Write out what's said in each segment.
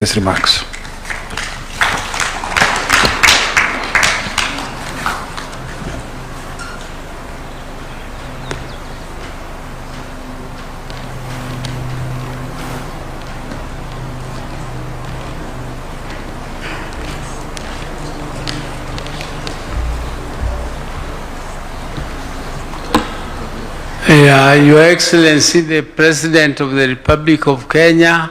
his remarks. Your Excellency, the President of the Republic of Kenya,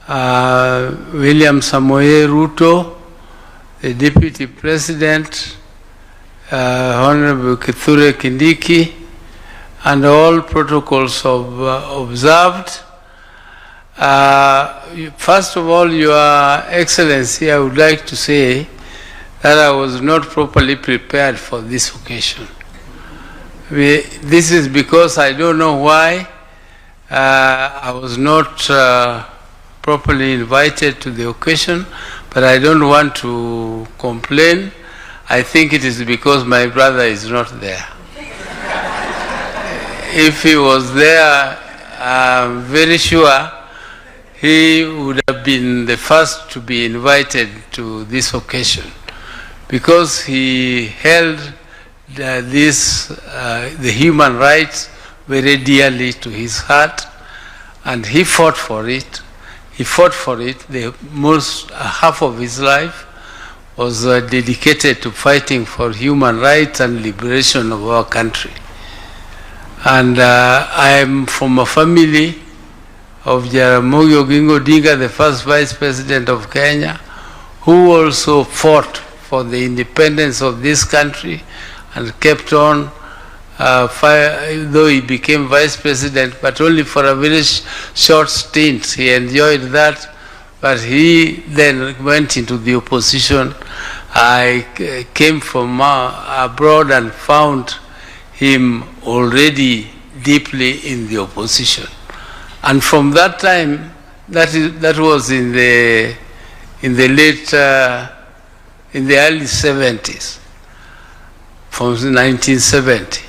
William Samoei Ruto, the Deputy President, Honorable Kithure Kindiki, and all protocols observed. First of all, Your Excellency, I would like to say that I was not properly prepared for this occasion. This is because I don't know why I was not properly invited to the occasion, but I don't want to complain. I think it is because my brother is not there. If he was there, I'm very sure he would have been the first to be invited to this occasion, because he held the human rights very dearly to his heart, and he fought for it. He fought for it. The most half of his life was dedicated to fighting for human rights and liberation of our country. And I am from a family of Jaramogi Oginga Odinga, the first Vice President of Kenya, who also fought for the independence of this country and kept on, though he became Vice President, but only for a very short stint. He enjoyed that, but he then went into the opposition. I came from abroad and found him already deeply in the opposition. And from that time, that was in the early 70s. From 1970.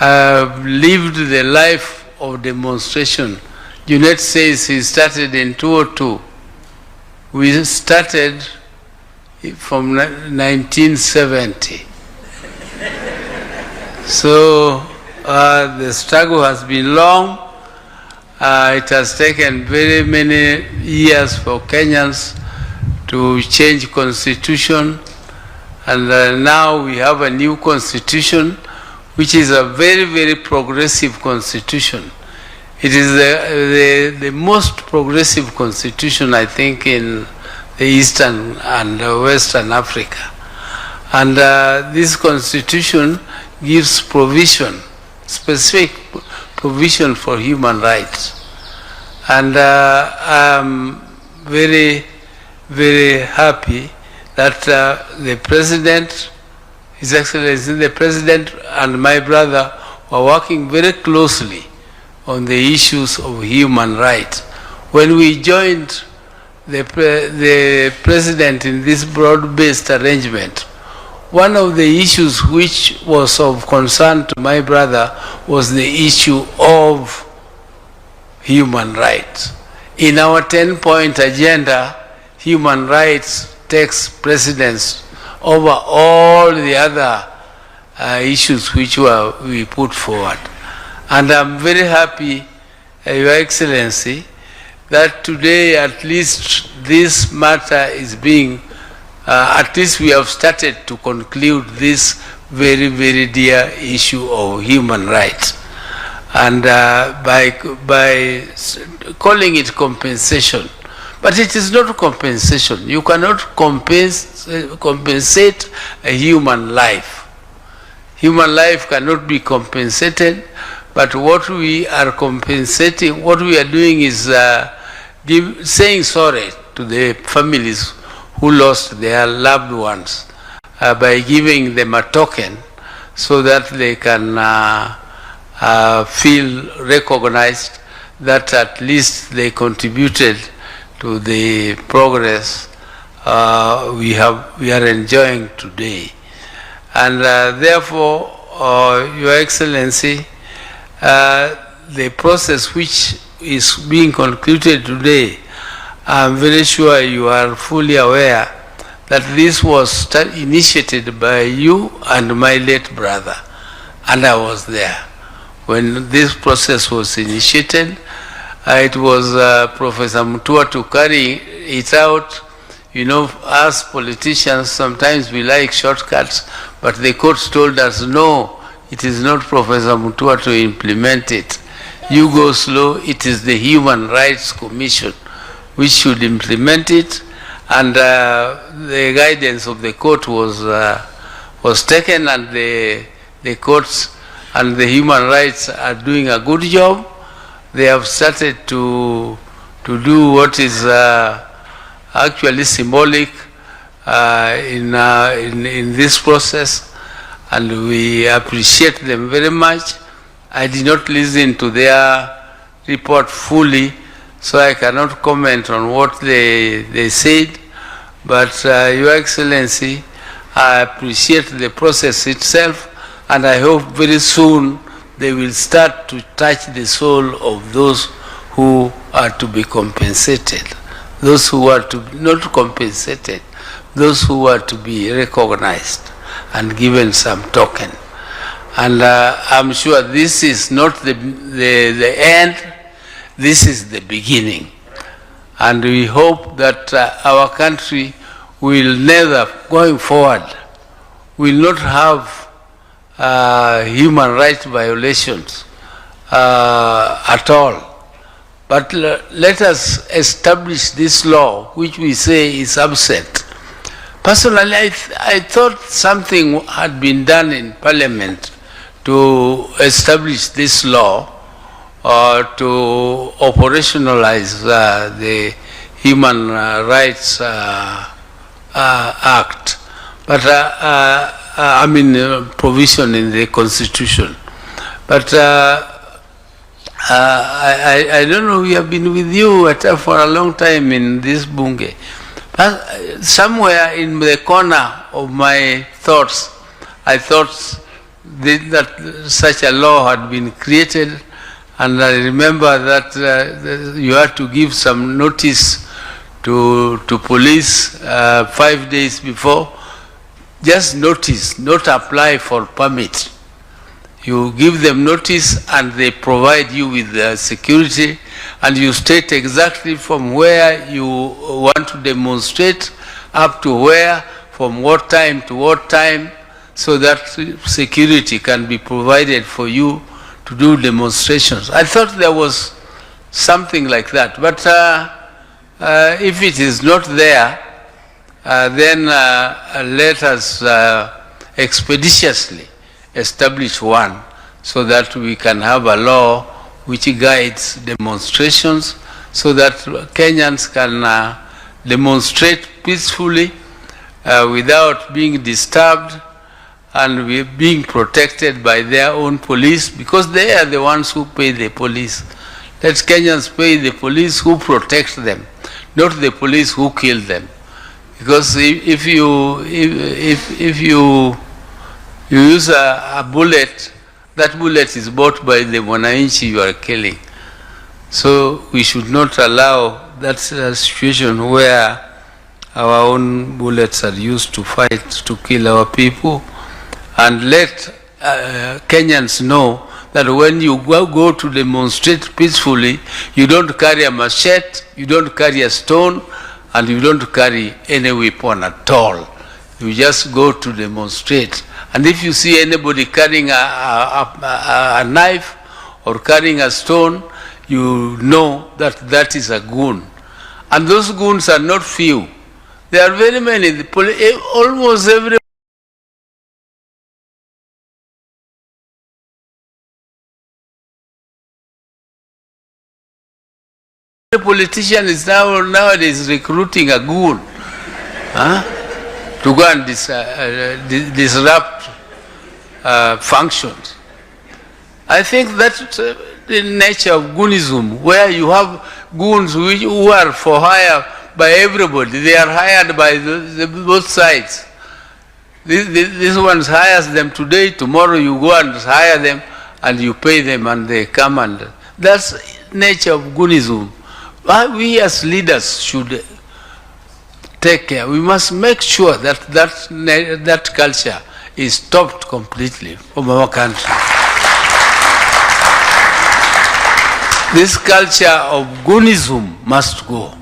I've lived the life of demonstration. Junet says he started in 2002. We started from 1970. So the struggle has been long. It has taken very many years for Kenyans to change constitution. And now we have a new constitution, which is a very, very progressive constitution. It is the most progressive constitution, I think, in the Eastern and Western Africa. And this constitution gives provision, specific provision for human rights. And I'm very, very happy that the President, His Excellency, the President and my brother were working very closely on the issues of human rights. When we joined the President in this broad-based arrangement, one of the issues which was of concern to my brother was the issue of human rights. In our 10-point agenda, human rights takes precedence over all the other issues which we put forward. And I'm very happy, Your Excellency, that today at least this matter is being, at least we have started to conclude this very, very dear issue of human rights. And by calling it compensation, but it is not compensation. You cannot compensate a human life. Human life cannot be compensated, but what we are compensating, what we are doing is saying sorry to the families who lost their loved ones by giving them a token so that they can feel recognized that at least they contributed to the progress we are enjoying today. And therefore, Your Excellency, the process which is being concluded today I'm very sure you are fully aware that this was initiated by you and my late brother, and I was there. When this process was initiated, it was Professor Mutua to carry it out. You know, us politicians, sometimes we like shortcuts, but the court told us, no, it is not Professor Mutua to implement it. You go slow, it is the Human Rights Commission which should implement it, and the guidance of the court was taken, and the courts and the human rights are doing a good job. They have started to do what is actually symbolic in this process, and we appreciate them very much. I did not listen to their report fully, so I cannot comment on what they said, but Your Excellency, I appreciate the process itself, and I hope very soon they will start to touch the soul of those who are to be compensated, those who are to be not compensated, those who are to be recognized and given some token. And I'm sure this is not the end, this is the beginning. And we hope that our country will never, going forward, will not have human rights violations at all. But let us establish this law, which we say is absent. Personally, I thought something had been done in Parliament to establish this law or to operationalize the Human Rights Act, but I mean provision in the Constitution. But I don't know, we have been with you for a long time in this bunge. But somewhere in the corner of my thoughts, I thought that such a law had been created, and I remember that you had to give some notice to police 5 days before. Just notice, not apply for permit. You give them notice and they provide you with security, and you state exactly from where you want to demonstrate up to where, from what time to what time, so that security can be provided for you to do demonstrations. I thought there was something like that, but if it is not there, then let us expeditiously establish one, so that we can have a law which guides demonstrations, so that Kenyans can demonstrate peacefully without being disturbed, and being protected by their own police, because they are the ones who pay the police. Let Kenyans pay the police who protect them, not the police who kill them. Because if you use a bullet, that bullet is bought by the Mwananchi you are killing. So we should not allow that situation where our own bullets are used to fight, to kill our people. And let Kenyans know that when you go to demonstrate peacefully, you don't carry a machete, you don't carry a stone, and you don't carry any weapon at all. You just go to demonstrate. And if you see anybody carrying a knife or carrying a stone, you know that that is a goon. And those goons are not few. There are very many. Almost every politician is nowadays recruiting a goon to go and disrupt functions. I think that's the nature of goonism, where you have goons who are for hire by everybody. They are hired by both sides. This one hires them today, tomorrow you go and hire them and you pay them and they come, and that's nature of goonism. We as leaders should take care. We must make sure that that culture is stopped completely from our country. This culture of goonism must go.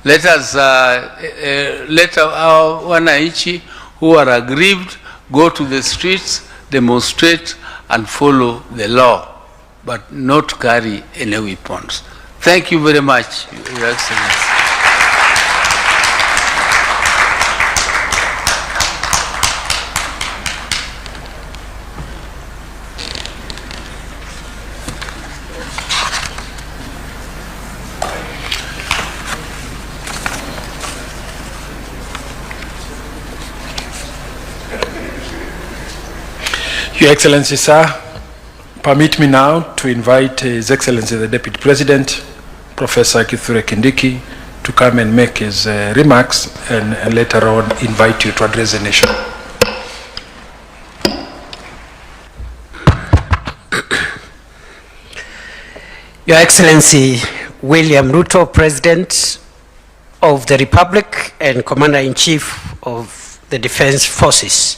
Let us let our wananchi who are aggrieved go to the streets, demonstrate and follow the law, but not carry any weapons. Thank you very much, Your Excellency. Your Excellency, sir, permit me now to invite His Excellency the Deputy President, Professor Kithure Kindiki, to come and make his remarks, and later on invite you to address the nation. Your Excellency William Ruto, President of the Republic and Commander-in-Chief of the Defense Forces.